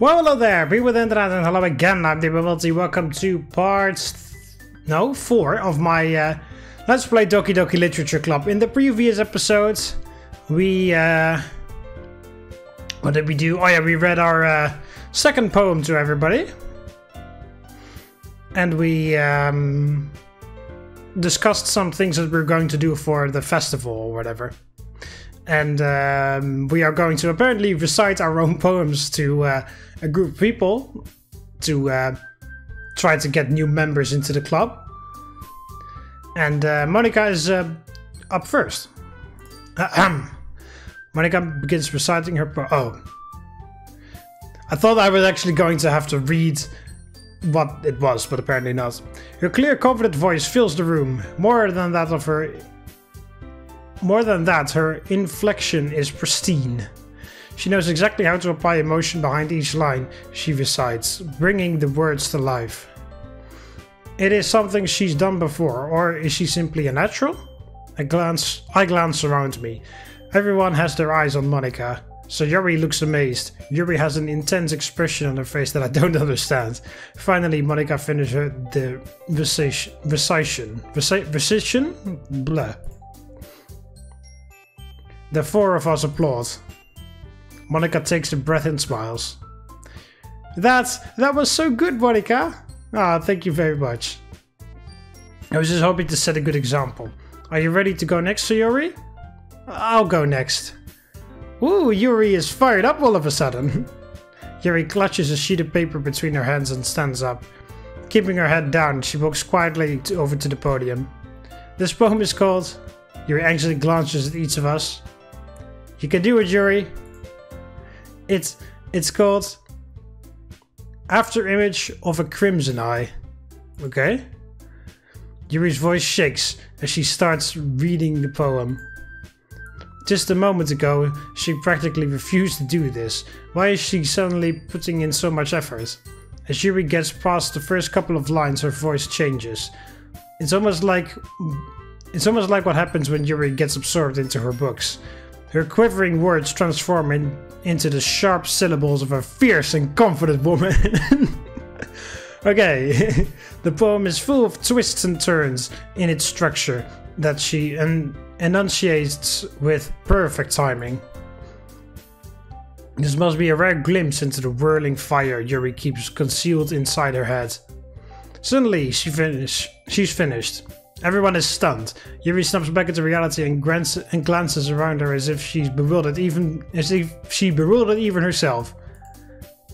Well, hello there, people with internet, and hello again. I'm TheMBmulti. Welcome to part 4 of my Let's Play Doki Doki Literature Club. In the previous episodes, we what did we do? Oh yeah, we read our second poem to everybody, and we discussed some things that we're going to do for the festival or whatever. And we are going to apparently recite our own poems to a group of people to try to get new members into the club. And Monika is up first. Monika begins reciting her poem. Oh. I thought I was actually going to have to read what it was, but apparently not. Her clear, confident voice fills the room. More than that, her inflection is pristine. She knows exactly how to apply emotion behind each line she recites, bringing the words to life. It is something she's done before, or is she simply a natural? I glance around me. Everyone has their eyes on Monika. Sayori looks amazed. Yuri has an intense expression on her face that I don't understand. Finally, Monika finishes the recitation? Blah. The four of us applaud. Monika takes a breath and smiles. That was so good, Monika! Ah, thank you very much. I was just hoping to set a good example. Are you ready to go next, Sayori? I'll go next. Ooh, Yuri is fired up all of a sudden. Yuri clutches a sheet of paper between her hands and stands up. Keeping her head down, she walks quietly over to the podium. This poem is called... Yuri anxiously glances at each of us. You can do it, Yuri. It's called After Image of a Crimson Eye. Okay. Yuri's voice shakes as she starts reading the poem. Just a moment ago, she practically refused to do this. Why is she suddenly putting in so much effort? As Yuri gets past the first couple of lines, her voice changes. It's almost like what happens when Yuri gets absorbed into her books. Her quivering words transform into the sharp syllables of a fierce and confident woman. Okay, the poem is full of twists and turns in its structure that she enunciates with perfect timing. This must be a rare glimpse into the whirling fire Yuri keeps concealed inside her head. Suddenly, she's finished. Everyone is stunned. Yuri snaps back into reality and glances around her as if she bewildered even herself.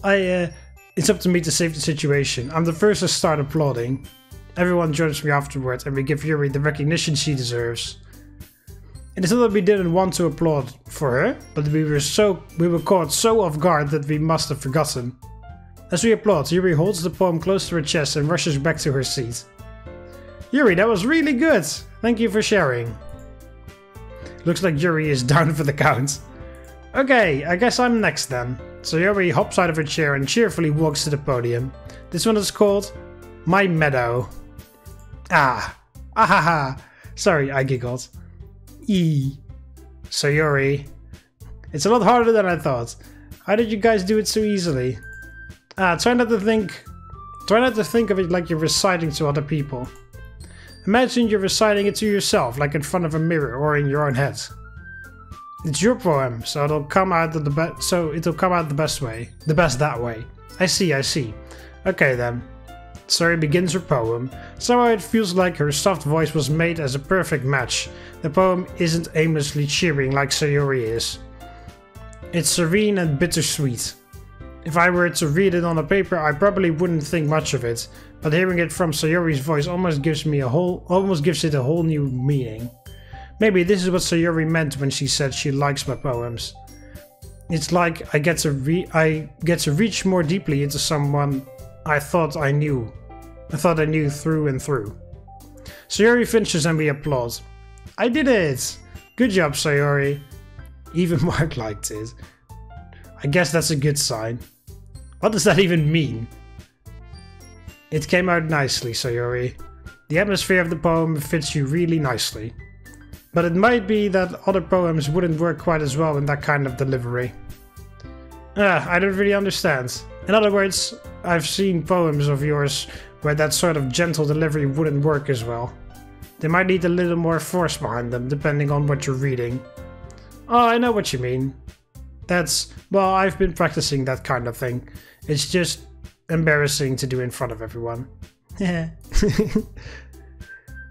It's up to me to save the situation. I'm the first to start applauding. Everyone joins me afterward, and we give Yuri the recognition she deserves. It is not that we didn't want to applaud for her, but we were caught so off guard that we must have forgotten. As we applaud, Yuri holds the poem close to her chest and rushes back to her seat. Yuri, that was really good! Thank you for sharing. Looks like Yuri is down for the count. Okay, I guess I'm next then. So Yuri hops out of her chair and cheerfully walks to the podium. This one is called My Meadow. Ahaha. Sorry, I giggled. Sayori. It's a lot harder than I thought. How did you guys do it so easily? Try not to think of it like you're reciting to other people. Imagine you're reciting it to yourself, like in front of a mirror or in your own head. It's your poem, so it'll come out the best way. The best that way. I see. Okay then. Sayori begins her poem. Somehow it feels like her soft voice was made as a perfect match. The poem isn't aimlessly cheering like Sayori is. It's serene and bittersweet. If I were to read it on a paper, I probably wouldn't think much of it, but hearing it from Sayori's voice almost gives it a whole new meaning. Maybe this is what Sayori meant when she said she likes my poems. It's like I get to reach more deeply into someone I thought I knew through and through. Sayori finishes and we applaud. I did it! Good job, Sayori. Even Mark liked it. I guess that's a good sign. What does that even mean? It came out nicely, Sayori. The atmosphere of the poem fits you really nicely. But it might be that other poems wouldn't work quite as well in that kind of delivery. I don't really understand. In other words, I've seen poems of yours where that sort of gentle delivery wouldn't work as well. They might need a little more force behind them, depending on what you're reading. Oh, I know what you mean. Well, I've been practicing that kind of thing. It's just embarrassing to do in front of everyone.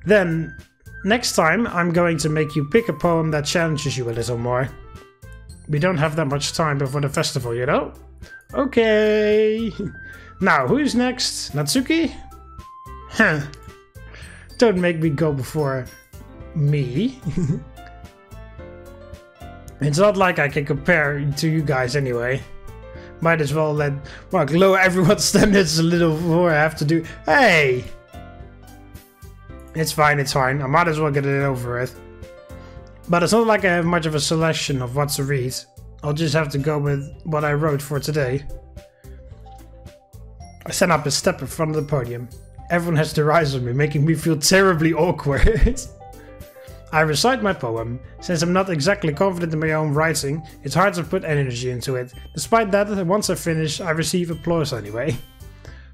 Then, next time, I'm going to make you pick a poem that challenges you a little more. We don't have that much time before the festival, you know? Okay. Now, who's next? Natsuki? Huh. Don't make me go before me. It's not like I can compare to you guys anyway. Might as well lower everyone's standards a little before I have to do. Hey! It's fine, it's fine. I might as well get it over with. But it's not like I have much of a selection of what to read. I'll just have to go with what I wrote for today. I stand up and step in front of the podium. Everyone has their eyes on me, making me feel terribly awkward. I recite my poem. Since I'm not exactly confident in my own writing, it's hard to put energy into it. Despite that, once I finish, I receive applause anyway.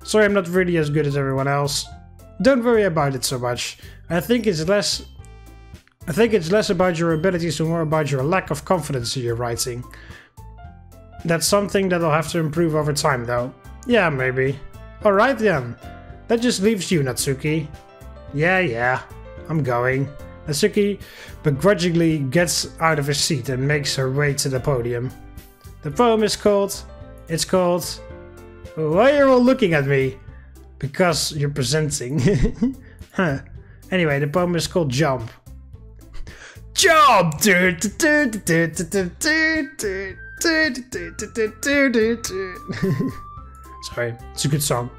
Sorry I'm not really as good as everyone else. Don't worry about it so much. I think it's less about your abilities and more about your lack of confidence in your writing. That's something that I'll have to improve over time though. Yeah, maybe. Alright then. That just leaves you, Natsuki. Yeah, I'm going. Natsuki begrudgingly gets out of his seat and makes her way to the podium. The poem is called... Why are you all looking at me? Because you're presenting. Huh. Anyway, the poem is called Jump. Jump! Sorry, it's a good song.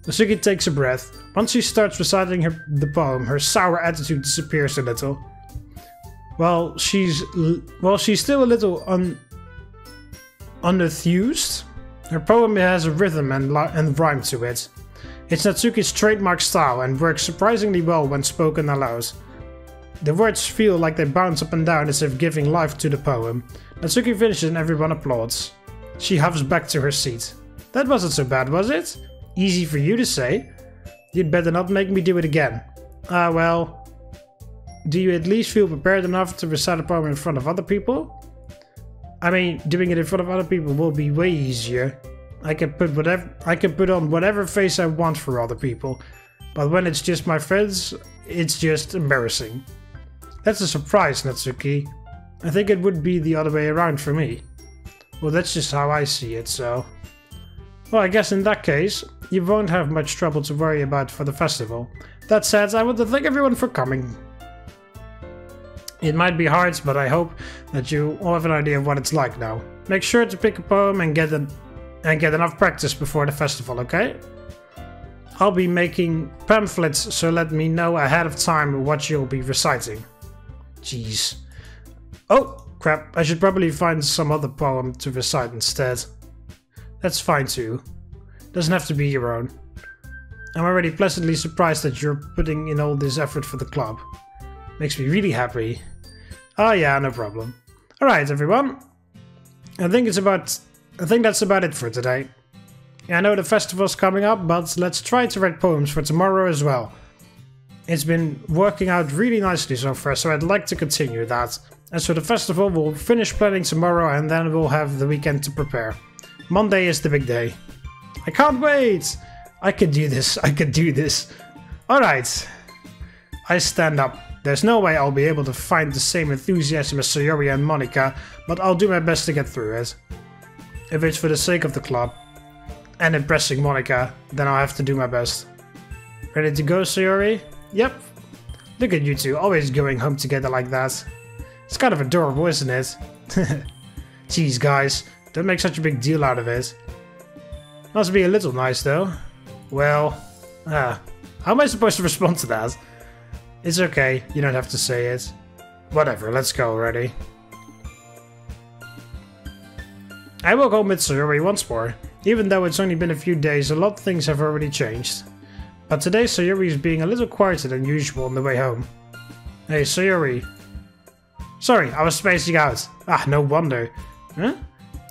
Natsuki takes a breath. Once she starts reciting the poem, her sour attitude disappears a little. Well, she's still a little unenthused. Her poem has a rhythm and rhyme to it. It's Natsuki's trademark style and works surprisingly well when spoken aloud. The words feel like they bounce up and down as if giving life to the poem. Natsuki finishes and everyone applauds. She hovers back to her seat. That wasn't so bad, was it? Easy for you to say. You'd better not make me do it again. Well... Do you at least feel prepared enough to recite a poem in front of other people? I mean, doing it in front of other people will be way easier. I can put on whatever face I want for other people. But when it's just my friends, it's just embarrassing. That's a surprise, Natsuki. I think it would be the other way around for me. Well, that's just how I see it, so... Well, I guess in that case, you won't have much trouble to worry about for the festival. That said, I want to thank everyone for coming. It might be hard, but I hope that you all have an idea of what it's like now. Make sure to pick a poem and get enough practice before the festival, okay? I'll be making pamphlets, so let me know ahead of time what you'll be reciting. Jeez. Oh, crap. I should probably find some other poem to recite instead. That's fine too. Doesn't have to be your own. I'm already pleasantly surprised that you're putting in all this effort for the club. Makes me really happy. Oh yeah, no problem. Alright everyone. I think that's about it for today. I know the festival's coming up, but let's try to write poems for tomorrow as well. It's been working out really nicely so far, so I'd like to continue that. As for the festival, we'll finish planning tomorrow and then we'll have the weekend to prepare. Monday is the big day. I can't wait! I can do this, I can do this. Alright. I stand up. There's no way I'll be able to find the same enthusiasm as Sayori and Monika, but I'll do my best to get through it. If it's for the sake of the club and impressing Monika, then I'll have to do my best. Ready to go, Sayori? Yep. Look at you two, always going home together like that. It's kind of adorable, isn't it? Jeez, guys, don't make such a big deal out of it. Must be a little nice, though. Well, how am I supposed to respond to that? It's okay, you don't have to say it. Whatever, let's go already. I will go with Sayori once more. Even though it's only been a few days, a lot of things have already changed. But today Sayori is being a little quieter than usual on the way home. Hey Sayori. Sorry, I was spacing out. Ah, no wonder. Huh?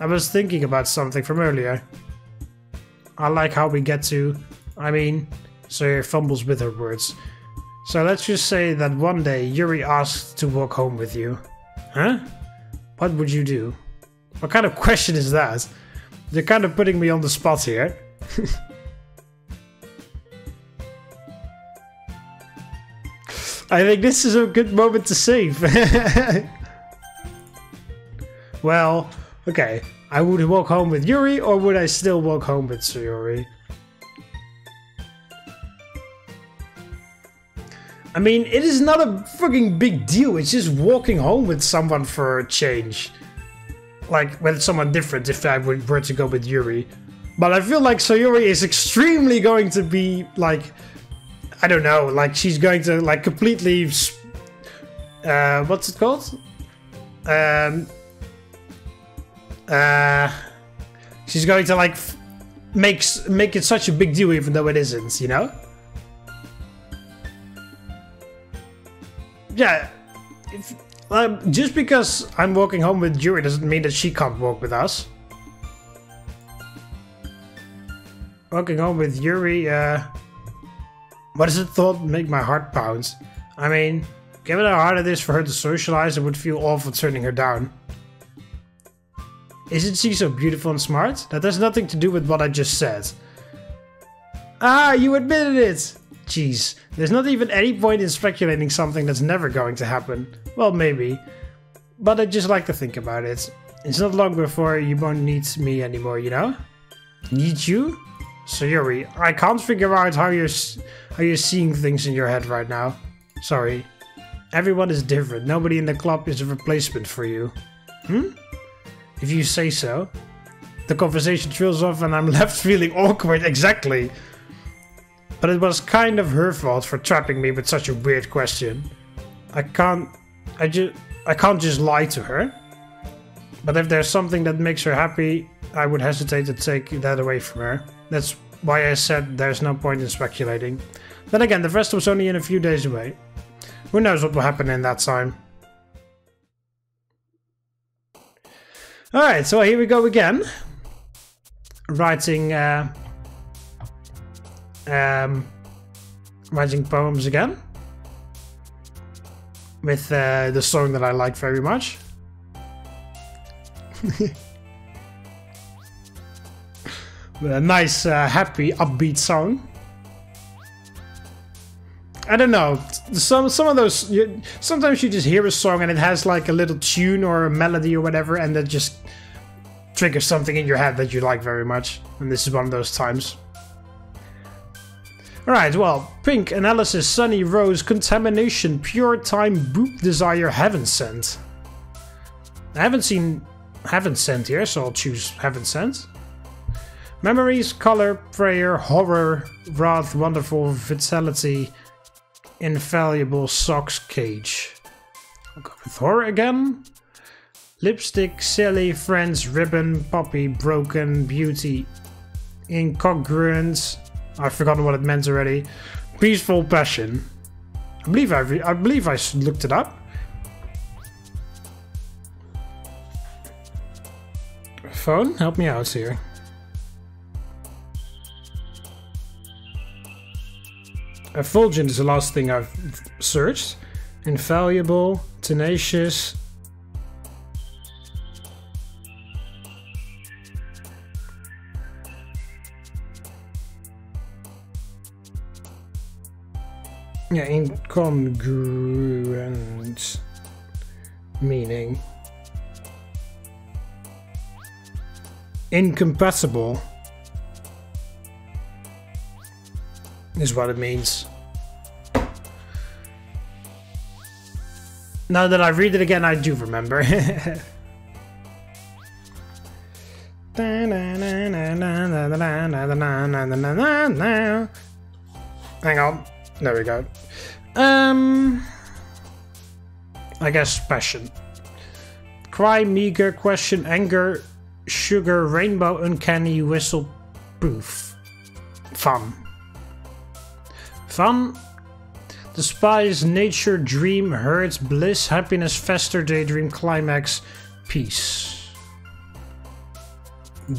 I was thinking about something from earlier. I like how we get to... I mean, Sayori fumbles with her words. So let's just say that one day Yuri asked to walk home with you. Huh? What would you do? What kind of question is that? You're kind of putting me on the spot here. I think this is a good moment to save. Well, okay. I would walk home with Yuri, or would I still walk home with Sayori? I mean, it is not a fucking big deal. It's just walking home with someone for a change. Like, with someone different if I were to go with Yuri. But I feel like Sayori is extremely going to be, like... I don't know, like, she's going to, like, completely... what's it called? She's going to, like, make it such a big deal even though it isn't, you know? Yeah, just because I'm walking home with Yuri doesn't mean that she can't walk with us. Walking home with Yuri, what does it thought make my heart pound? I mean, given how hard it is for her to socialize, it would feel awful turning her down. Isn't she so beautiful and smart? That has nothing to do with what I just said. Ah, you admitted it! Jeez, there's not even any point in speculating something that's never going to happen. Well, maybe. But I just like to think about it. It's not long before you won't need me anymore, you know? Need you? Sayori, I can't figure out how you're seeing things in your head right now. Sorry. Everyone is different. Nobody in the club is a replacement for you. If you say so. The conversation trails off and I'm left feeling awkward, exactly. But it was kind of her fault for trapping me with such a weird question. I can't just lie to her. But if there's something that makes her happy, I would hesitate to take that away from her. That's why I said there's no point in speculating. Then again, the festival's only in a few days away. Who knows what will happen in that time. Alright, so here we go again. Writing poems again. With the song that I like very much. A nice, happy, upbeat song. I don't know. Some of those. Sometimes you just hear a song and it has like a little tune or a melody or whatever, and that just triggers something in your head that you like very much. And this is one of those times. Alright, well, Pink, Analysis, Sunny, Rose, Contamination, Pure Time, Boop, Desire, Heaven Sent. I haven't seen Heaven Sent here, so I'll choose Heaven Sent. Memories, Color, Prayer, Horror, Wrath, Wonderful, Vitality, Invaluable, Socks, Cage. I'll go with Horror again. Lipstick, Silly, Friends, Ribbon, Poppy, Broken, Beauty, Incongruent. I've forgotten what it meant already. Peaceful, Passion. I believe I looked it up. Phone, help me out here. Effulgent is the last thing I've searched. Invaluable, Tenacious. Yeah, incongruent meaning. Incompatible is what it means. Now that I read it again, I do remember. Hang on. There we go. I guess passion. Cry, meager, question, anger, sugar, rainbow, uncanny, whistle, proof. Fun. Fun. Despise, nature, dream, hurt, bliss, happiness, fester, daydream, climax, peace.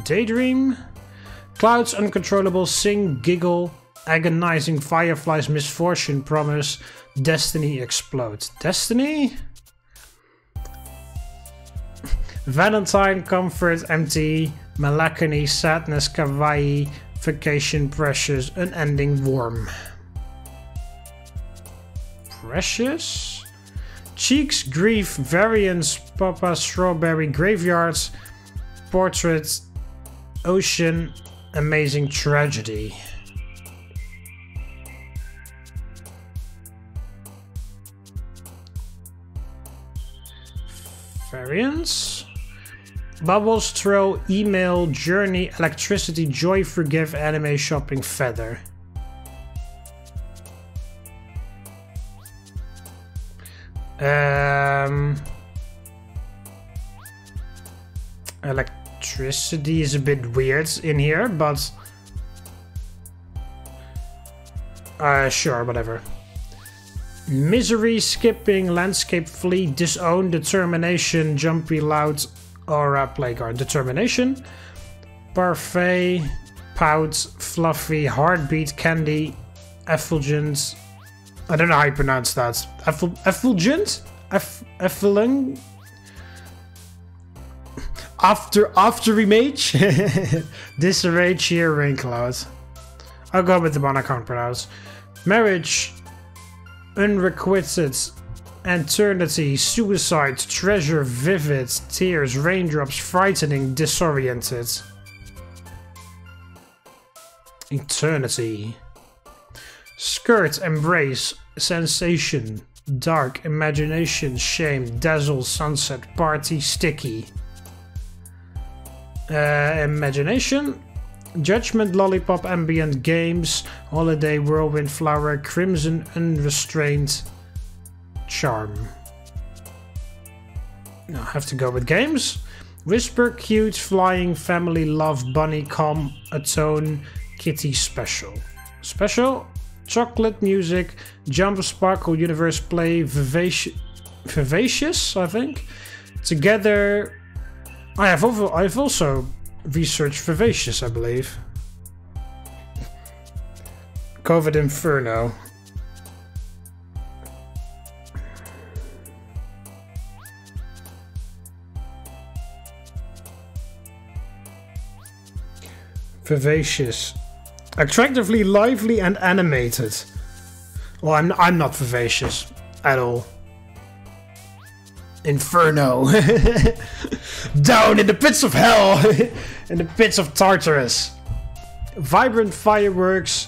Daydream. Clouds uncontrollable, sing, giggle, agonizing fireflies, misfortune, promise, destiny, explode. Destiny? Valentine, comfort, empty, melancholy, sadness, kawaii, vacation, precious, unending, warm. Precious? Cheeks, grief, variance, papa, strawberry, graveyards, portrait, ocean, amazing, tragedy. Variance? Bubbles, throw, email, journey, electricity, joy, forgive, anime, shopping, feather. Electricity is a bit weird in here, but sure, whatever. Misery, skipping, landscape, flee, disown, determination, jumpy, loud, aura, playguard, determination, parfait, pout, fluffy, heartbeat, candy, effulgent. I don't know how you pronounce that. Effulgent? Effulgent? After image? Disarray, cheer, rain cloud. I'll go with the one I can't pronounce. Marriage, unrequited, eternity, suicide, treasure, vivid, tears, raindrops, frightening, disoriented. Eternity. Skirt, embrace, sensation, dark, imagination, shame, dazzle, sunset, party, sticky. Imagination, judgment, lollipop, ambient, games, holiday, whirlwind, flower, crimson, unrestrained, charm. I have to go with games. Whisper, cute, flying, family, love, bunny, calm, atone, kitty, special. Special, chocolate, music, jump, sparkle, universe, play, vivacious, I think. Together, I've also researched vivacious, I believe. COVID Inferno. Vivacious. Attractively lively and animated. Well, I'm not vivacious at all. Inferno. Down in the pits of hell. In the pits of Tartarus. Vibrant fireworks.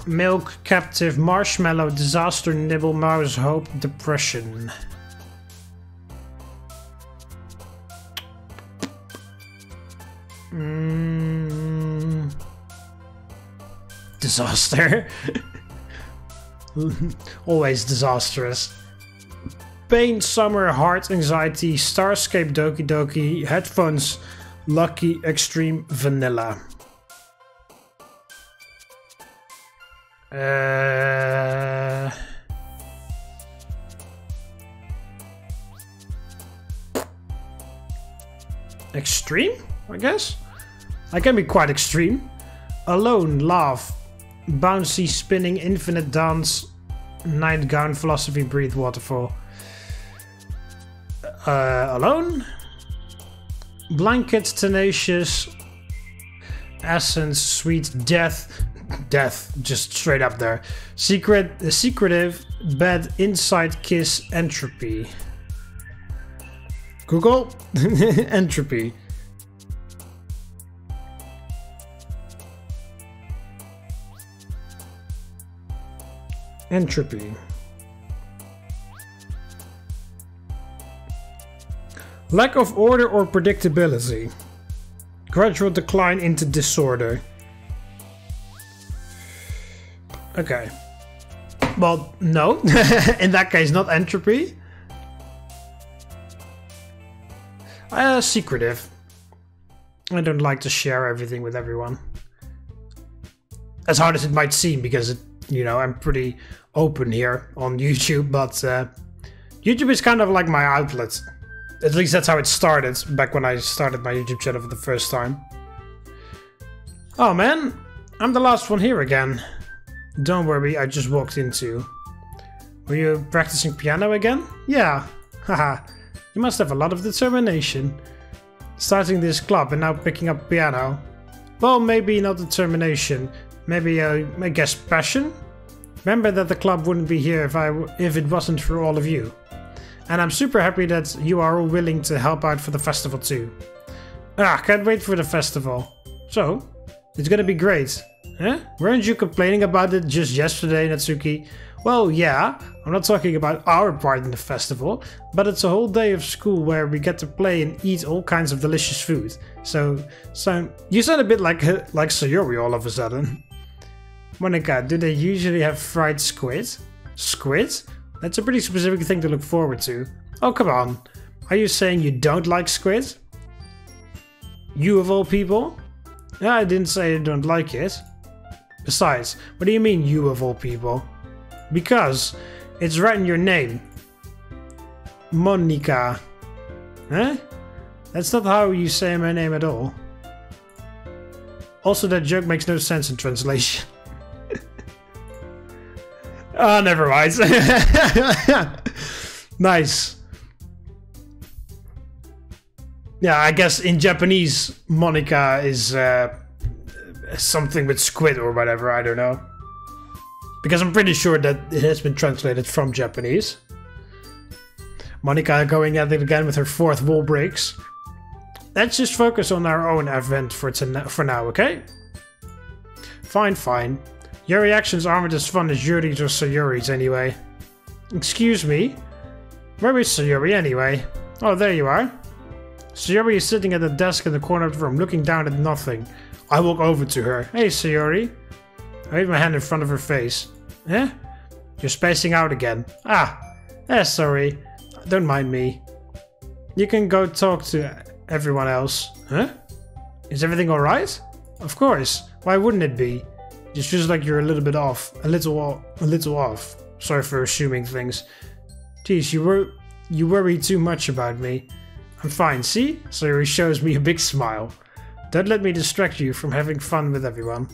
Milk, captive, marshmallow, disaster, nibble, mouse, hope, depression. Disaster. Always disastrous. Pain, summer, heart, anxiety, starscape, Doki Doki, headphones, lucky, extreme, vanilla. Extreme, I guess? I can be quite extreme. Alone, laugh, bouncy, spinning, infinite dance, nightgown, philosophy, breathe, waterfall. Alone? Blanket, tenacious, essence, sweet, death, just straight up there. Secretive, bad, insight, kiss, entropy. Google? Entropy. Entropy. Lack of order or predictability. Gradual decline into disorder. Okay. Well, no. In that case, not entropy. Secretive. I don't like to share everything with everyone. As hard as it might seem, because, you know, I'm pretty open here on YouTube, but YouTube is kind of like my outlet. At least that's how it started, back when I started my YouTube channel for the first time. Oh man, I'm the last one here again. Don't worry, I just walked into. Were you practicing piano again? Yeah, haha. You must have a lot of determination. Starting this club and now picking up piano. Well, maybe not determination. Maybe, I guess, passion? Remember that the club wouldn't be here if it wasn't for all of you. And I'm super happy that you are all willing to help out for the festival too. Can't wait for the festival. So, it's gonna be great. Huh? Weren't you complaining about it just yesterday, Natsuki? Well, yeah, I'm not talking about our part in the festival, but it's a whole day of school where we get to play and eat all kinds of delicious food. So you sound a bit like Sayori all of a sudden. Monika, do they usually have fried squid? Squid? That's a pretty specific thing to look forward to. Oh, come on. Are you saying you don't like squid? You of all people? Yeah, I didn't say I don't like it. Besides, what do you mean you of all people? Because it's right in your name. Monika. Huh? That's not how you say my name at all. Also, that joke makes no sense in translation. Oh, never mind. Nice. Yeah, I guess in Japanese, Monika is something with squid or whatever, I don't know. Because I'm pretty sure that it has been translated from Japanese. Monika going at it again with her fourth wall breaks. Let's just focus on our own event for now, okay? Fine, fine. Your reactions aren't as fun as Yuri's or Sayori's anyway. Excuse me? Where is Sayori anyway? Oh, there you are. Sayori is sitting at the desk in the corner of the room, looking down at nothing. I walk over to her. Hey, Sayori. I wave my hand in front of her face. Eh? You're spacing out again. Sorry. Don't mind me. You can go talk to everyone else. Huh? Is everything alright? Of course. Why wouldn't it be? It just feels like you're a little bit off. A little off. Sorry for assuming things. Geez, you worry too much about me. I'm fine, see? Sayori shows me a big smile. Don't let me distract you from having fun with everyone.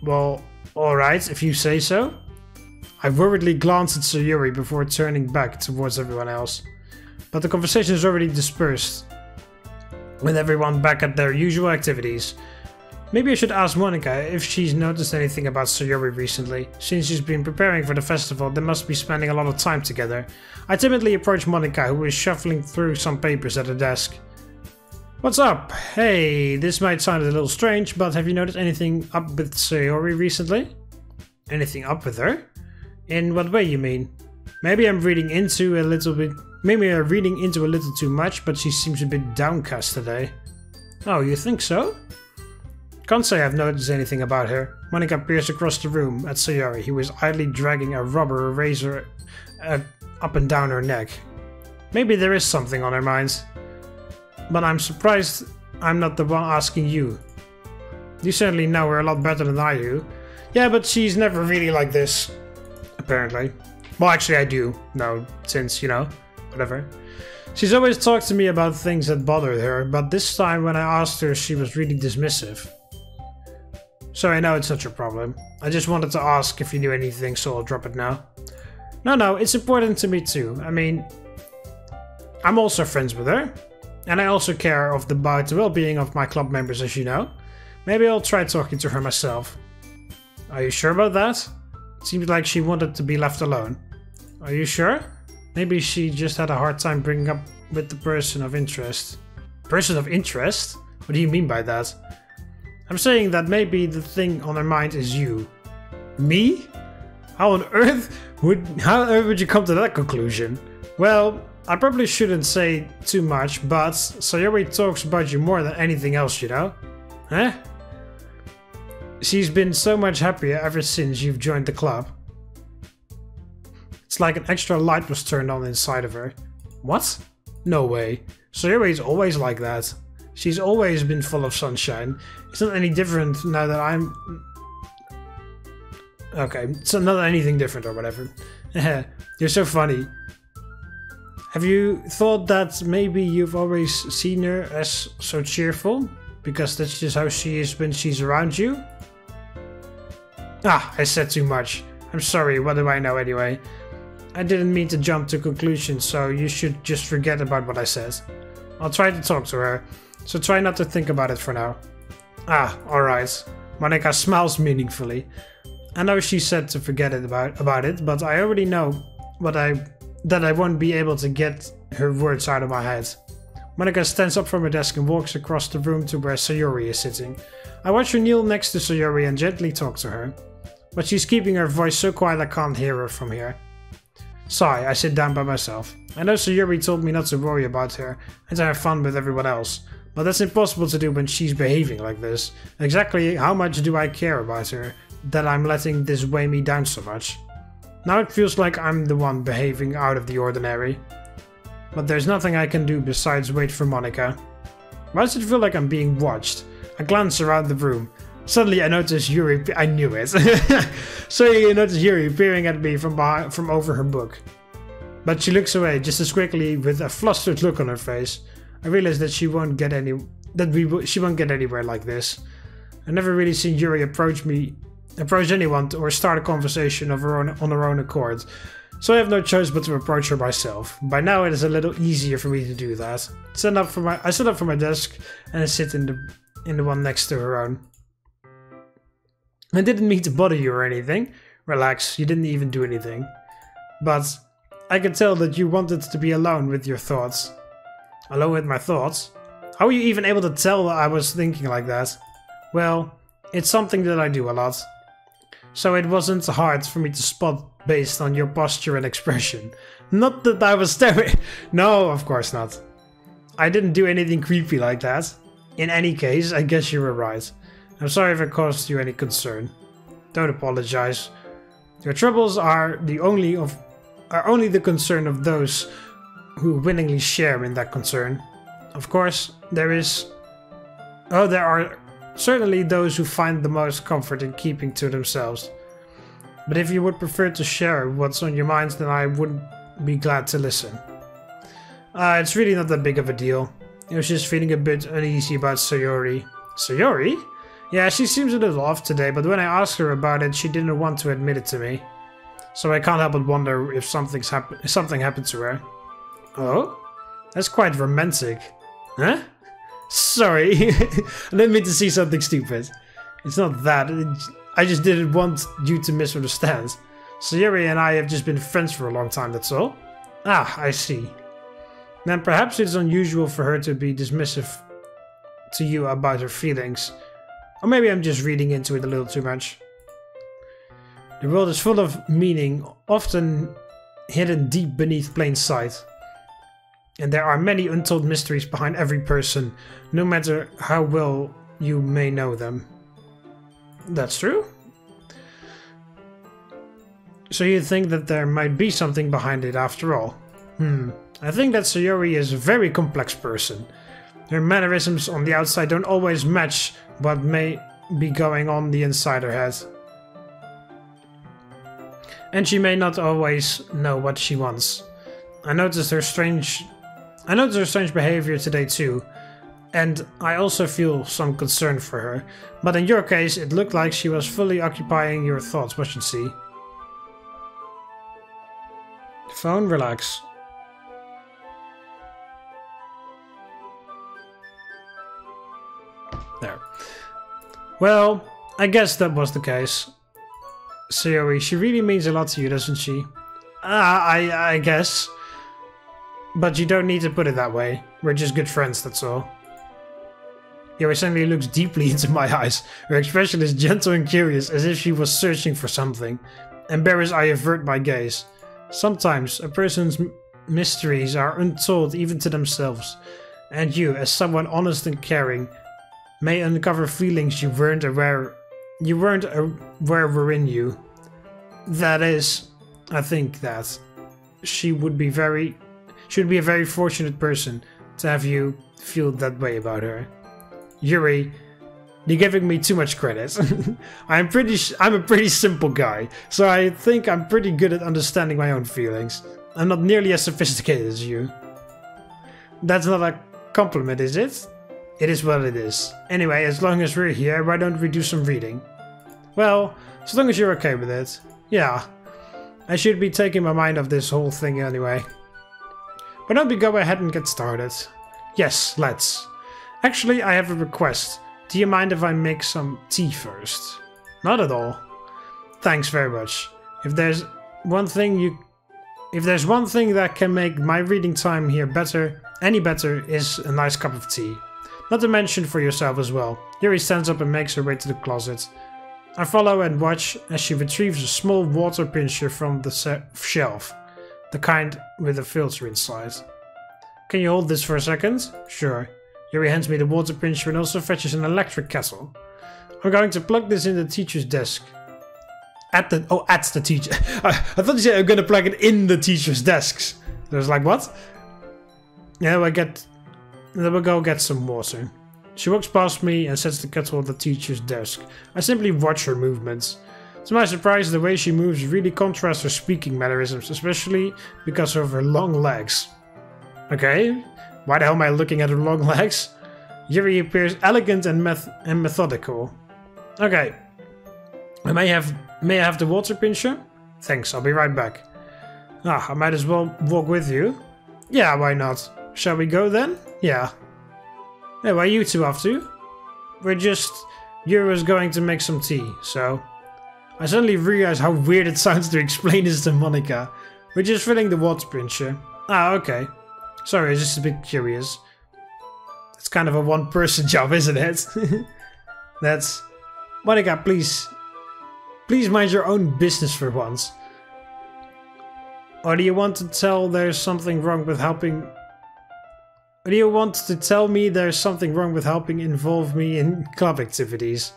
Well, alright, if you say so. I worriedly glance at Sayori before turning back towards everyone else. But the conversation is already dispersed, with everyone back at their usual activities. Maybe I should ask Monika if she's noticed anything about Sayori recently. Since she's been preparing for the festival, they must be spending a lot of time together. I timidly approach Monika, who is shuffling through some papers at her desk. What's up? Hey, this might sound a little strange, but have you noticed anything up with Sayori recently? Anything up with her? In what way, you mean? Maybe I'm reading into a little too much, but she seems a bit downcast today. Oh, you think so? Can't say I've noticed anything about her. Monika peers across the room at Sayori, who is idly dragging a rubber razor up and down her neck. Maybe there is something on her mind. But I'm surprised I'm not the one asking you. You certainly know her a lot better than I do. Yeah, but she's never really like this. Apparently. Well, actually I do know, since, you know, whatever. She's always talked to me about things that bothered her, but this time when I asked her, she was really dismissive. So I know it's not your problem. I just wanted to ask if you knew anything, so I'll drop it now. No, it's important to me too. I mean, I'm also friends with her. And I also care about the well-being of my club members, as you know. Maybe I'll try talking to her myself. Are you sure about that? It seems like she wanted to be left alone. Are you sure? Maybe she just had a hard time bringing up with the person of interest. Person of interest? What do you mean by that? I'm saying that maybe the thing on her mind is you. Me? How on earth would you come to that conclusion? Well, I probably shouldn't say too much, but Sayori talks about you more than anything else, you know? Huh? She's been so much happier ever since you've joined the club. It's like an extra light was turned on inside of her. What? No way. Sayori's always like that. She's always been full of sunshine. It's not any different now that I'm... Okay, it's not anything different or whatever. You're so funny. Have you thought that maybe you've always seen her as so cheerful? Because that's just how she is when she's around you? Ah, I said too much. I'm sorry, what do I know anyway? I didn't mean to jump to conclusions, so you should just forget about what I said. I'll try to talk to her, so try not to think about it for now. Ah, alright. Monika smiles meaningfully. I know she said to forget it about it, but I already know that I won't be able to get her words out of my head. Monika stands up from her desk and walks across the room to where Sayori is sitting. I watch her kneel next to Sayori and gently talk to her. But she's keeping her voice so quiet I can't hear her from here. Sigh, I sit down by myself. I know Sayori told me not to worry about her and to have fun with everyone else, but that's impossible to do when she's behaving like this. Exactly how much do I care about her, that I'm letting this weigh me down so much? Now it feels like I'm the one behaving out of the ordinary. But there's nothing I can do besides wait for Monika. Why does it feel like I'm being watched? I glance around the room. Suddenly I notice Yuri. I knew it. So you notice Yuri peering at me from over her book. But she looks away just as quickly with a flustered look on her face. I realize that she won't get anywhere like this. I've never really seen Yuri approach anyone or start a conversation on her own accord. So I have no choice but to approach her myself. By now it is a little easier for me to do that. I stand up from my desk and I sit in the one next to her own. I didn't mean to bother you or anything. Relax, you didn't even do anything. But I could tell that you wanted to be alone with your thoughts. Alone with my thoughts? How were you even able to tell that I was thinking like that? Well, it's something that I do a lot. So it wasn't hard for me to spot based on your posture and expression. Not that I was staring. No, of course not. I didn't do anything creepy like that. In any case, I guess you were right. I'm sorry if it caused you any concern. Don't apologize. Your troubles are only the concern of those who willingly share in that concern. Of course, there are certainly those who find the most comfort in keeping to themselves. But if you would prefer to share what's on your mind, then I would be glad to listen. It's really not that big of a deal. I was just feeling a bit uneasy about Sayori. Sayori? Yeah, she seems a little off today, but when I asked her about it, she didn't want to admit it to me. So I can't help but wonder if something happened to her. Oh? That's quite romantic. Huh? Sorry, I didn't mean to see something stupid. It's not that, I just didn't want you to misunderstand. Sayori and I have just been friends for a long time, that's all. Ah, I see. Then perhaps it's unusual for her to be dismissive to you about her feelings. Or maybe I'm just reading into it a little too much. The world is full of meaning, often hidden deep beneath plain sight. And there are many untold mysteries behind every person, no matter how well you may know them. That's true? So you think that there might be something behind it after all? I think that Sayori is a very complex person. Her mannerisms on the outside don't always match what may be going on the inside her head. And she may not always know what she wants. I noticed her strange behavior today too, and I also feel some concern for her. But in your case, it looked like she was fully occupying your thoughts, wasn't she? Phone, relax. There. Well, I guess that was the case. Sayori, she really means a lot to you, doesn't she? I guess. But you don't need to put it that way. We're just good friends, that's all. Yuri suddenly looks deeply into my eyes. Her expression is gentle and curious, as if she was searching for something. Embarrassed, I avert my gaze. Sometimes, a person's mysteries are untold even to themselves. And you, as someone honest and caring, may uncover feelings you weren't aware were in you. That is, I think that she would be a very fortunate person to have you feel that way about her. Yuri, you're giving me too much credit. I'm a pretty simple guy, so I think I'm pretty good at understanding my own feelings. I'm not nearly as sophisticated as you. That's not a compliment, is it? It is what it is. Anyway, as long as we're here, why don't we do some reading? Well, as long as you're okay with it. Yeah. I should be taking my mind off this whole thing anyway. Why don't we go ahead and get started? Yes, let's. Actually, I have a request. Do you mind if I make some tea first? Not at all. Thanks very much. If there's one thing that can make my reading time here any better, is a nice cup of tea. Not to mention for yourself as well. Yuri stands up and makes her way to the closet. I follow and watch as she retrieves a small water pincher from the shelf. The kind with a filter inside. Can you hold this for a second? Sure. Yuri hands me the water pincher and also fetches an electric kettle. I'm going to plug this in the teacher's desk. At the teacher. I thought you said I'm going to plug it in the teacher's desks. I was like, what? Yeah, then we'll go get some water. She walks past me and sets the kettle on the teacher's desk. I simply watch her movements. To my surprise, the way she moves really contrasts her speaking mannerisms, especially because of her long legs. Okay, why the hell am I looking at her long legs? Yuri appears elegant and methodical. Okay. May I have the water pincher? Thanks, I'll be right back. I might as well walk with you. Yeah, why not? Shall we go then? Yeah. Hey, where are you two off to? Yuri was going to make some tea, so... I suddenly realized how weird it sounds to explain this to Monika. We're just filling the water pincher. Okay. Sorry, I was just a bit curious. It's kind of a one-person job, isn't it? That's... Monika, please mind your own business for once. Or do you want to tell there's something wrong with helping... Or do you want to tell me there's something wrong with helping involve me in club activities?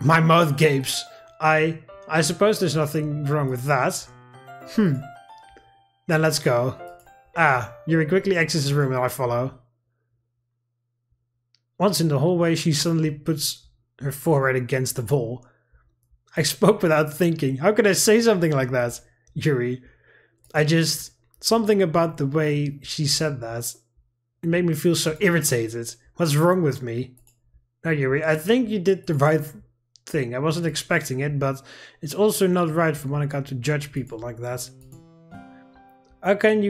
My mouth gapes. I suppose there's nothing wrong with that. Then let's go. Yuri quickly exits the room and I follow. Once in the hallway, she suddenly puts her forehead against the wall. I spoke without thinking. How could I say something like that? Yuri. Something about the way she said that. It made me feel so irritated. What's wrong with me? No, Yuri, I think you did the right thing. I wasn't expecting it, but it's also not right for Monika to judge people like that. How come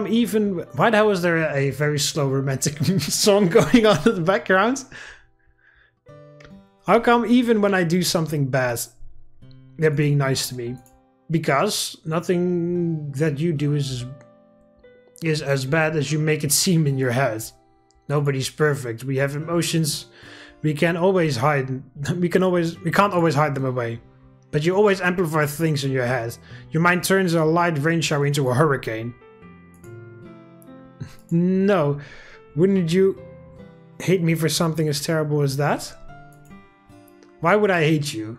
even... Why the hell is there a very slow romantic song going on in the background? How come even when I do something bad, they're being nice to me? Because nothing that you do is as bad as you make it seem in your head. Nobody's perfect. We have emotions. We can't always hide them away. But you always amplify things in your head. Your mind turns a light rain shower into a hurricane. No, wouldn't you hate me for something as terrible as that? Why would I hate you?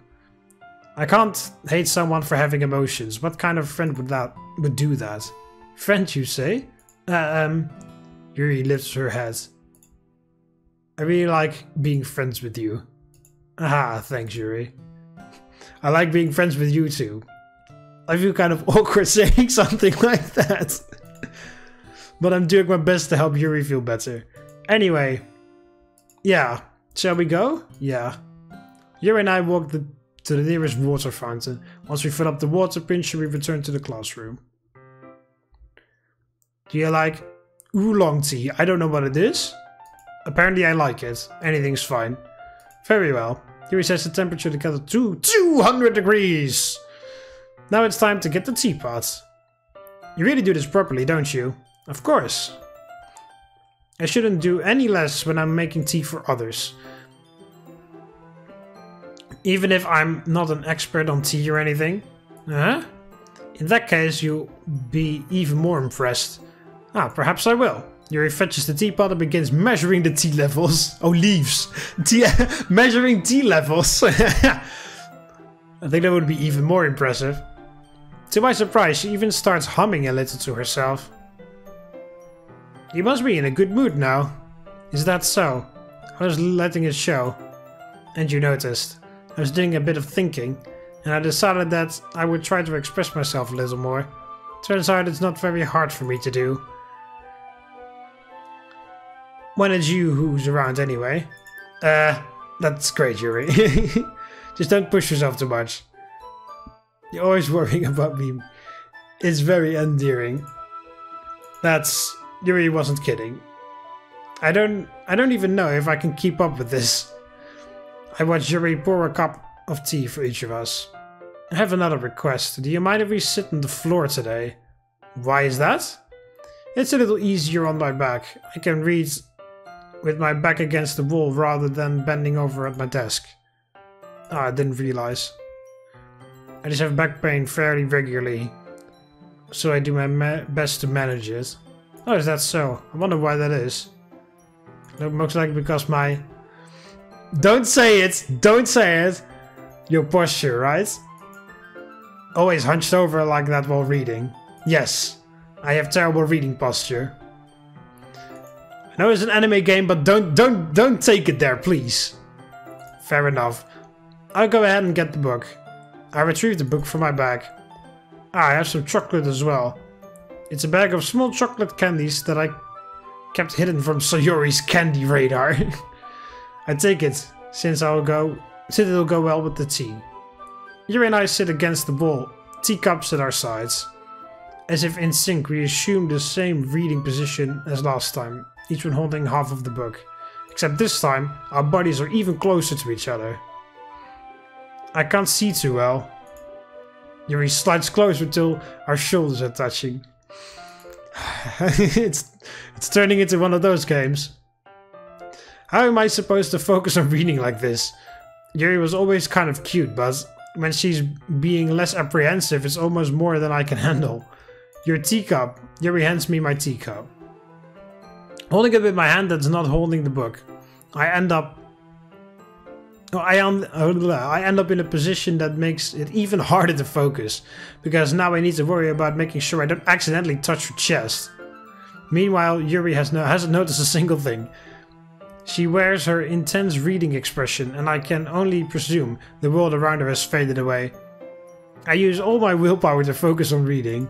I can't hate someone for having emotions. What kind of friend would do that? Friend, you say? Yuri lifts her head. I really like being friends with you. Thanks, Yuri. I like being friends with you too. I feel kind of awkward saying something like that. But I'm doing my best to help Yuri feel better. Anyway. Yeah. Shall we go? Yeah. Yuri and I walk to the nearest water fountain. Once we fill up the water pincher, we return to the classroom. Do you like oolong tea? I don't know what it is. Apparently I like it. Anything's fine. Very well. Yuri sets the temperature of the kettle to 200 degrees. Now it's time to get the teapot. You really do this properly, don't you? Of course. I shouldn't do any less when I'm making tea for others. Even if I'm not an expert on tea or anything. In that case, you'll be even more impressed. Perhaps I will. Yuri fetches the teapot and begins measuring the tea levels. Oh, leaves. Measuring tea levels. I think that would be even more impressive. To my surprise, she even starts humming a little to herself. You must be in a good mood now. Is that so? I was letting it show. And you noticed. I was doing a bit of thinking, and I decided that I would try to express myself a little more. Turns out it's not very hard for me to do. When it's you who's around anyway. That's great, Yuri. Just don't push yourself too much. You're always worrying about me. It's very endearing. Yuri wasn't kidding. I don't even know if I can keep up with this. I watched Yuri pour a cup of tea for each of us. I have another request. Do you mind if we sit on the floor today? Why is that? It's a little easier on my back. I can read with my back against the wall rather than bending over at my desk. I didn't realize. I just have back pain fairly regularly, so I do my best to manage it. Oh, is that so? I wonder why that is. No, most likely because my... Don't say it! Don't say it! Your posture, right? Always hunched over like that while reading. Yes, I have terrible reading posture. I know it's an anime game, but don't take it there, please. Fair enough. I'll go ahead and get the book. I retrieved the book from my bag. I have some chocolate as well. It's a bag of small chocolate candies that I kept hidden from Sayori's candy radar. I take it, since it'll go well with the tea. Yuri and I sit against the wall, teacups at our sides. As if in sync, we assume the same reading position as last time, each one holding half of the book. Except this time, our bodies are even closer to each other. I can't see too well. Yuri slides closer till our shoulders are touching. It's turning into one of those games. How am I supposed to focus on reading like this? Yuri was always kind of cute, but when she's being less apprehensive, it's almost more than I can handle. Your teacup. Yuri hands me my teacup. Holding it with my hand that's not holding the book, I end up in a position that makes it even harder to focus, because now I need to worry about making sure I don't accidentally touch her chest. Meanwhile, Yuri hasn't noticed a single thing. She wears her intense reading expression, and I can only presume the world around her has faded away. I use all my willpower to focus on reading.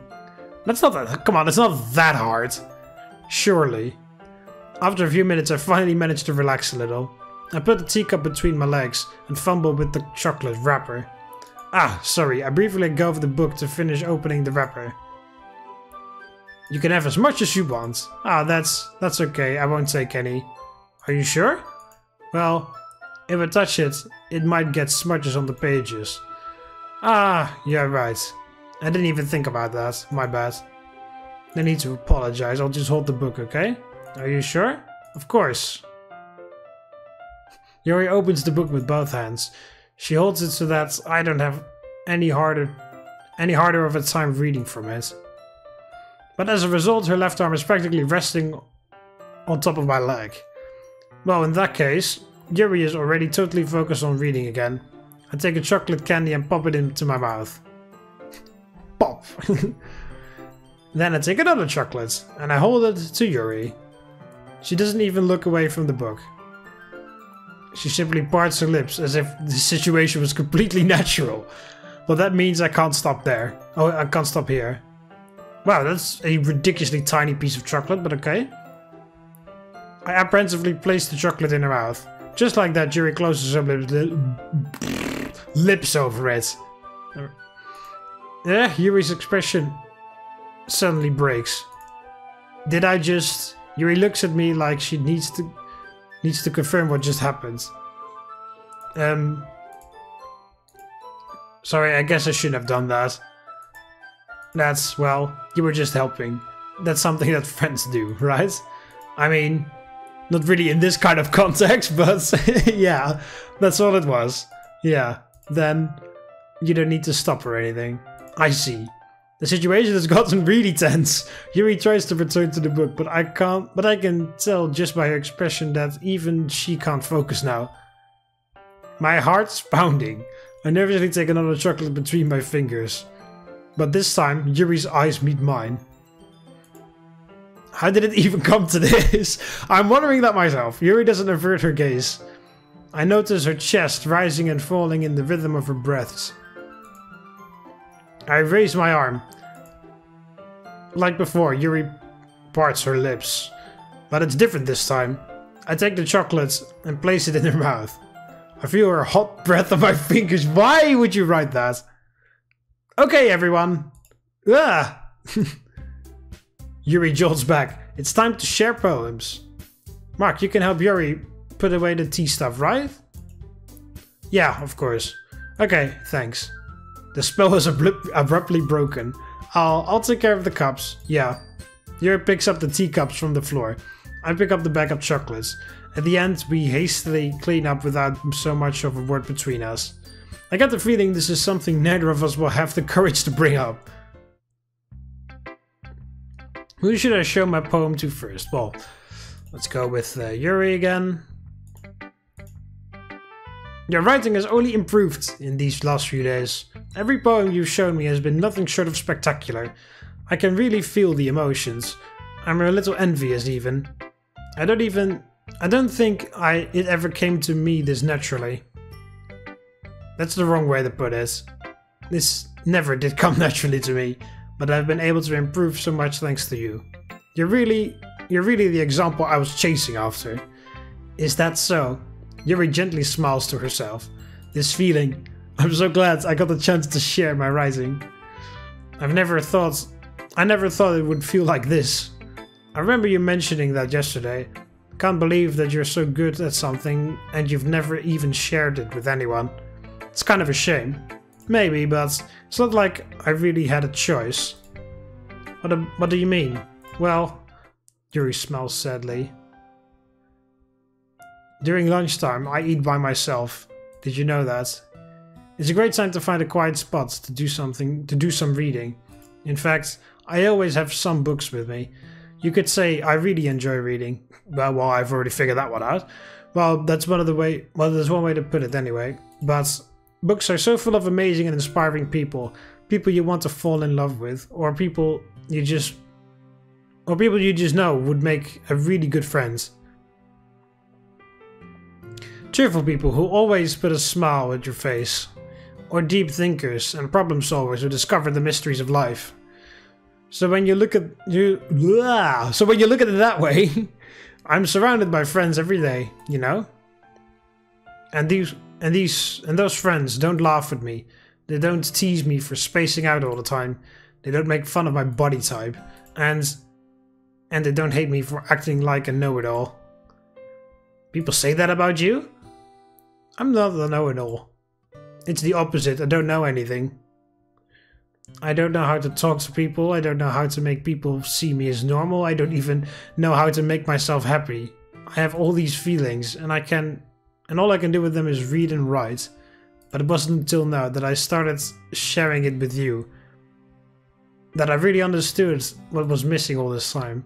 Come on, it's not that hard. Surely. After a few minutes, I finally managed to relax a little. I put the teacup between my legs and fumble with the chocolate wrapper. Sorry, I briefly let go of the book to finish opening the wrapper. You can have as much as you want. That's okay, I won't take any. Are you sure? Well, if I touch it, it might get smudges on the pages. Yeah, right. I didn't even think about that, my bad. No need to apologize, I'll just hold the book, okay? Are you sure? Of course. Yuri opens the book with both hands. She holds it so that I don't have any harder of a time reading from it. But as a result, her left arm is practically resting on top of my leg. Well, in that case, Yuri is already totally focused on reading again. I take a chocolate candy and pop it into my mouth. Pop! Then I take another chocolate and I hold it to Yuri. She doesn't even look away from the book. She simply parts her lips as if the situation was completely natural. Well, that means I can't stop there. Oh, I can't stop here. Wow, that's a ridiculously tiny piece of chocolate, but okay. I apprehensively place the chocolate in her mouth. Just like that, Yuri closes her lips over it. Yuri's expression suddenly breaks. Did I just... Yuri looks at me like she needs to confirm what just happened. Sorry, I guess I shouldn't have done that. Well, you were just helping. That's something that friends do, right? I mean, not really in this kind of context, but yeah, that's all it was. Yeah, then you don't need to stop or anything. I see. The situation has gotten really tense. Yuri tries to return to the book, but I can tell just by her expression that even she can't focus now. My heart's pounding. I nervously take another chocolate between my fingers. But this time, Yuri's eyes meet mine. How did it even come to this? I'm wondering that myself. Yuri doesn't avert her gaze. I notice her chest rising and falling in the rhythm of her breaths. I raise my arm. Like before, Yuri parts her lips. But it's different this time. I take the chocolate and place it in her mouth. I feel her hot breath on my fingers. Why would you write that? Okay, everyone. Ah! Yuri jolts back. It's time to share poems. Mark, you can help Yuri put away the tea stuff, right? Yeah, of course. Okay, thanks. The spell is abruptly broken. I'll take care of the cups. Yeah. Yuri picks up the teacups from the floor. I pick up the bag of chocolates. At the end, we hastily clean up without so much of a word between us. I get the feeling this is something neither of us will have the courage to bring up. Who should I show my poem to first? Well, let's go with Yuri again. Your writing has only improved in these last few days. Every poem you've shown me has been nothing short of spectacular. I can really feel the emotions. I'm a little envious even. I don't think it ever came to me this naturally. That's the wrong way to put it. This never did come naturally to me, but I've been able to improve so much thanks to you. You're really the example I was chasing after. Is that so? Yuri gently smiles to herself. This feeling, I'm so glad I got the chance to share my writing. I never thought it would feel like this. I remember you mentioning that yesterday. Can't believe that you're so good at something and you've never even shared it with anyone. It's kind of a shame. Maybe, but it's not like I really had a choice. What do you mean? Well, Yuri smiles sadly. During lunchtime, I eat by myself. Did you know that? It's a great time to find a quiet spot to do some reading. In fact, I always have some books with me. You could say I really enjoy reading. Well, I've already figured that one out. Well, that's one way to put it anyway. But books are so full of amazing and inspiring people. People you want to fall in love with, or people you just know would make a really good friends. Cheerful people who always put a smile at your face. Or deep thinkers and problem solvers who discover the mysteries of life. So when you look at it that way, I'm surrounded by friends every day, you know? And those friends don't laugh at me. They don't tease me for spacing out all the time. They don't make fun of my body type. And they don't hate me for acting like a know-it-all. People say that about you? I'm not a know-it-all. It's the opposite. I don't know anything. I don't know how to talk to people. I don't know how to make people see me as normal. I don't even know how to make myself happy. I have all these feelings and all I can do with them is read and write. But it wasn't until now that I started sharing it with you that I really understood what was missing all this time.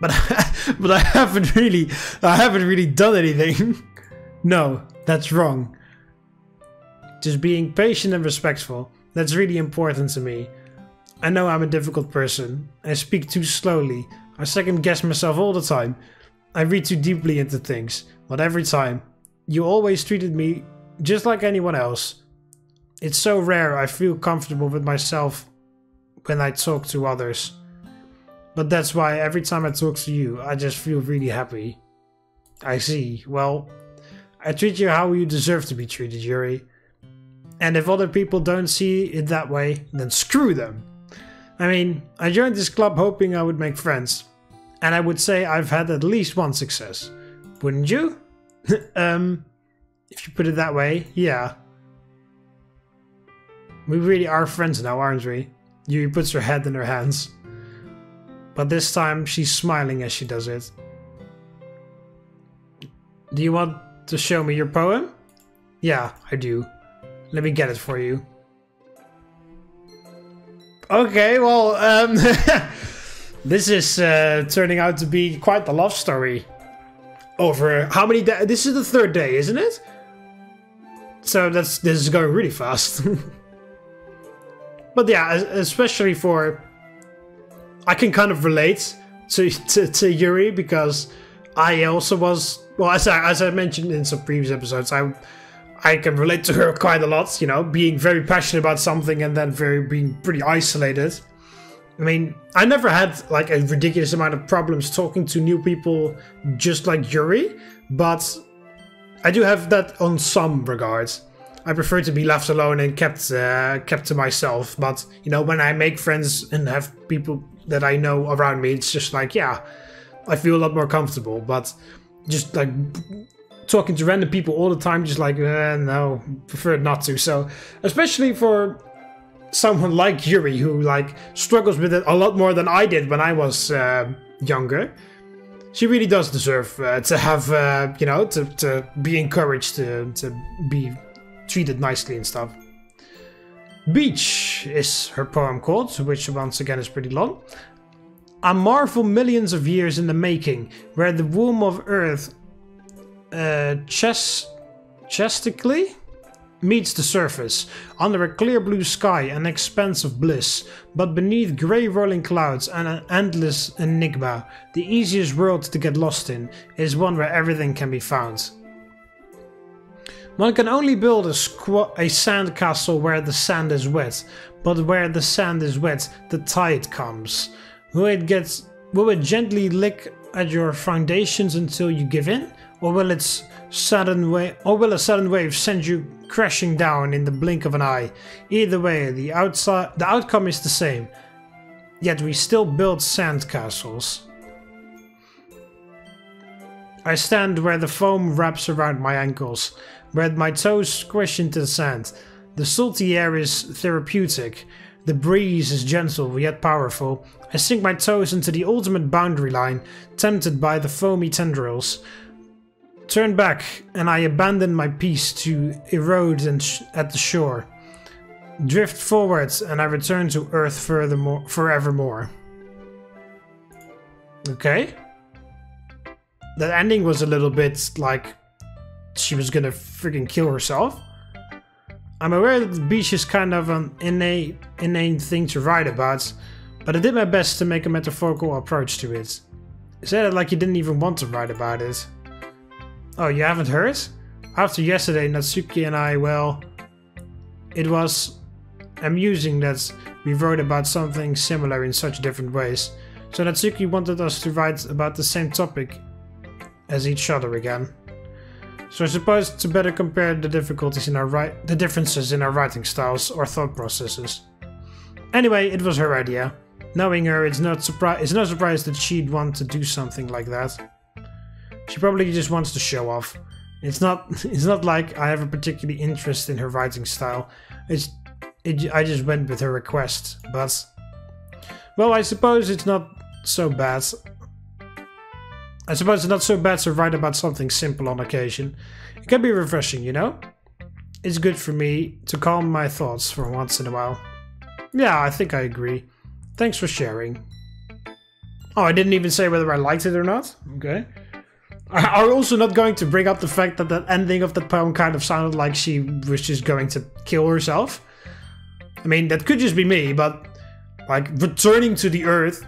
But I haven't really done anything. No, that's wrong. Just being patient and respectful. That's really important to me. I know I'm a difficult person. I speak too slowly. I second guess myself all the time. I read too deeply into things. But every time, you always treated me just like anyone else. It's so rare I feel comfortable with myself when I talk to others. But that's why every time I talk to you, I just feel really happy. I see. Well, I treat you how you deserve to be treated, Yuri. And if other people don't see it that way, then screw them. I mean, I joined this club hoping I would make friends. And I would say I've had at least one success. Wouldn't you? If you put it that way, yeah. We really are friends now, aren't we? Yuri puts her head in her hands. But this time she's smiling as she does it. Do you want to show me your poem? Yeah, I do. Let me get it for you. Okay, well, this is turning out to be quite the love story. Over how many days? This is the third day, isn't it? So this is going really fast. But yeah, especially for... I can kind of relate to Yuri because I also was... Well, as I mentioned in some previous episodes, I can relate to her quite a lot, you know, being very passionate about something and then being pretty isolated. I mean, I never had like a ridiculous amount of problems talking to new people just like Yuri, but I do have that on some regards. I prefer to be left alone and kept to myself, but you know, when I make friends and have people that I know around me, it's just like, yeah, I feel a lot more comfortable. But just like talking to random people all the time, just like, no, prefer not to. So, especially for someone like Yuri, who like struggles with it a lot more than I did when I was younger, she really does deserve to have, you know, to be encouraged, to be treated nicely and stuff. Beach is her poem called, which once again is pretty long. I marvel millions of years in the making, where the womb of earth chastically meets the surface, under a clear blue sky, an expanse of bliss, but beneath grey rolling clouds and an endless enigma, the easiest world to get lost in is one where everything can be found. One can only build a sand castle where the sand is wet, but where the sand is wet, the tide comes. Will it gently lick at your foundations until you give in, or will a sudden wave send you crashing down in the blink of an eye? Either way, the outcome is the same. Yet we still build sand castles. I stand where the foam wraps around my ankles, where my toes squish into the sand. The salty air is therapeutic. The breeze is gentle yet powerful. I sink my toes into the ultimate boundary line, tempted by the foamy tendrils. Turn back, and I abandon my peace to erode at the shore. Drift forwards, and I return to Earth forevermore. Okay. That ending was a little bit like she was gonna freaking kill herself. I'm aware that the beach is kind of an inane thing to write about, but I did my best to make a metaphorical approach to it. You said it like you didn't even want to write about it. Oh, you haven't heard? After yesterday, Natsuki and I, well, it was amusing that we wrote about something similar in such different ways. So Natsuki wanted us to write about the same topic as each other again. So I suppose to better compare the difficulties in the differences in our writing styles or thought processes. Anyway, it was her idea. Knowing her, it's no surprise that she'd want to do something like that. She probably just wants to show off. It's not like I have a particular interest in her writing style. I just went with her request, but well, I suppose it's not so bad. I suppose it's not so bad to write about something simple on occasion. It can be refreshing, you know? It's good for me to calm my thoughts for once in a while. Yeah, I think I agree. Thanks for sharing. Oh, I didn't even say whether I liked it or not? Okay. I'm also not going to bring up the fact that the ending of that poem kind of sounded like she was just going to kill herself. I mean, that could just be me, but like returning to the earth,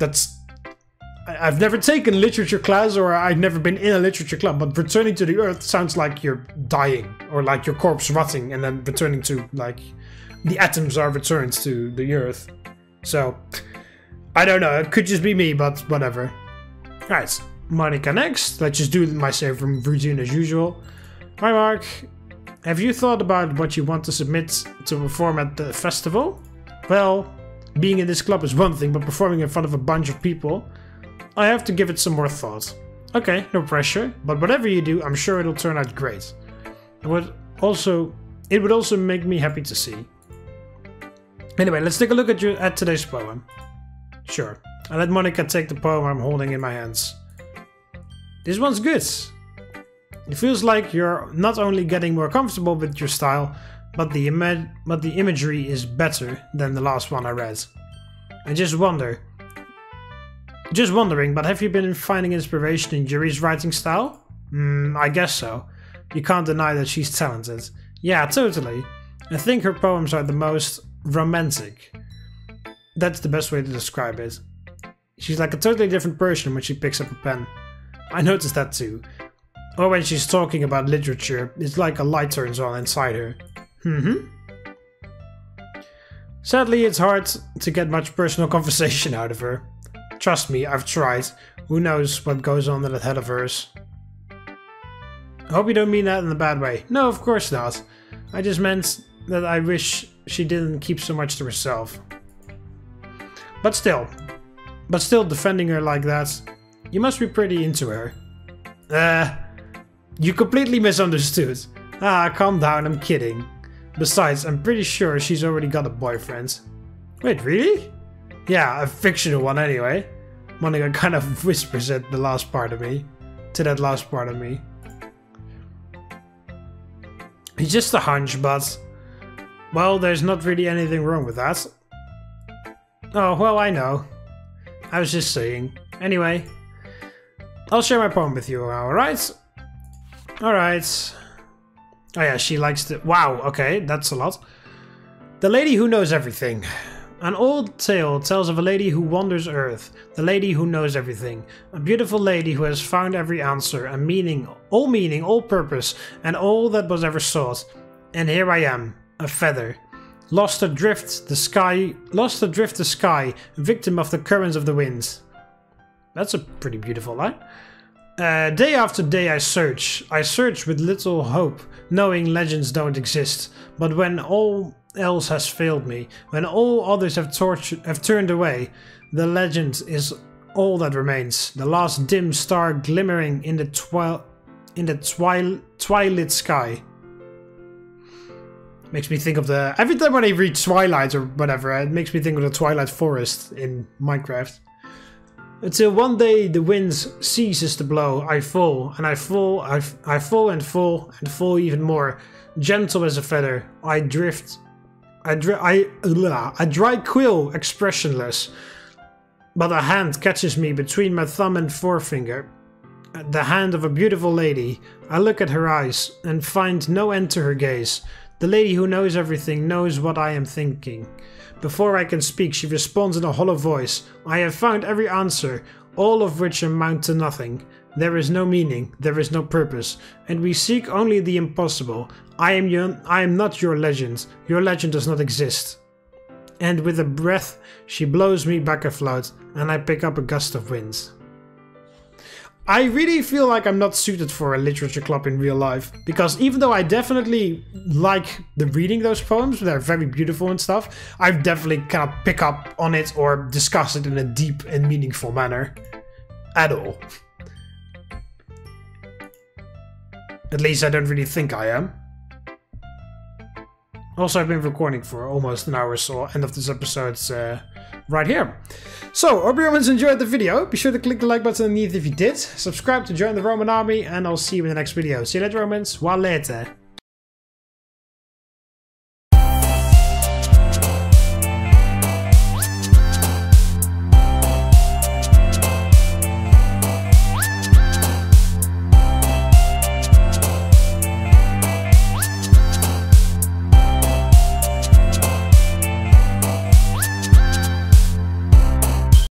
I've never taken literature class or I've never been in a literature club, but returning to the earth sounds like you're dying or like your corpse rotting and then returning to like the atoms are returned to the earth. So I don't know, it could just be me, but whatever. Alright, Monika next. Let's just do my save routine as usual. Hi Mark, have you thought about what you want to submit to perform at the festival? Well, being in this club is one thing, but performing in front of a bunch of people, I have to give it some more thought. Okay, no pressure, but whatever you do, I'm sure it'll turn out great. It would also make me happy to see. Anyway, let's take a look at today's poem. Sure, I let Monika take the poem I'm holding in my hands. This one's good. It feels like you're not only getting more comfortable with your style, but the imagery is better than the last one I read. I just wondering, but have you been finding inspiration in Yuri's writing style? I guess so. You can't deny that she's talented. Yeah, totally. I think her poems are the most romantic. That's the best way to describe it. She's like a totally different person when she picks up a pen. I noticed that too. Or when she's talking about literature, it's like a light turns on inside her. Sadly, it's hard to get much personal conversation out of her. Trust me, I've tried. Who knows what goes on in that head of hers. I hope you don't mean that in a bad way. No, of course not. I just meant that I wish she didn't keep so much to herself. But still defending her like that, you must be pretty into her. You completely misunderstood. Calm down, I'm kidding. Besides, I'm pretty sure she's already got a boyfriend. Wait, really? Yeah, a fictional one anyway. Monika kind of whispers at the last part of me. To that last part of me. It's just a hunch, but... well, there's not really anything wrong with that. Oh, well, I know. I was just saying. Anyway, I'll share my poem with you, alright? Alright. Oh yeah, she likes to... wow, okay, that's a lot. The Lady Who Knows Everything. An old tale tells of a lady who wanders Earth, the lady who knows everything. A beautiful lady who has found every answer, a meaning, all purpose, and all that was ever sought. And here I am, a feather. Lost adrift the sky, victim of the currents of the wind. That's a pretty beautiful line. Day after day I search with little hope, knowing legends don't exist. But when all else has failed me, when all others have turned away, the legend is all that remains. The last dim star glimmering in the twilight sky. Makes me think of the... every time when I read Twilight or whatever, it makes me think of the Twilight Forest in Minecraft. Until one day the wind ceases to blow, I fall, and I fall and fall even more. Gentle as a feather, I drift. I dry quill, expressionless. But a hand catches me between my thumb and forefinger. The hand of a beautiful lady. I look at her eyes and find no end to her gaze. The lady who knows everything knows what I am thinking. Before I can speak, she responds in a hollow voice. I have found every answer, all of which amount to nothing. There is no meaning, there is no purpose, and we seek only the impossible. I am not your legend. Your legend does not exist. And with a breath, she blows me back afloat, and I pick up a gust of wind. I really feel like I'm not suited for a literature club in real life, because even though I definitely like reading those poems, they're very beautiful and stuff, I definitely cannot pick up on it or discuss it in a deep and meaningful manner. At all. At least I don't really think I am. Also, I've been recording for almost an hour, so end of this episode's right here. So, hope everyone's enjoyed the video. Be sure to click the like button underneath if you did. Subscribe to join the Roman army, and I'll see you in the next video. See you later, Romans. Walete.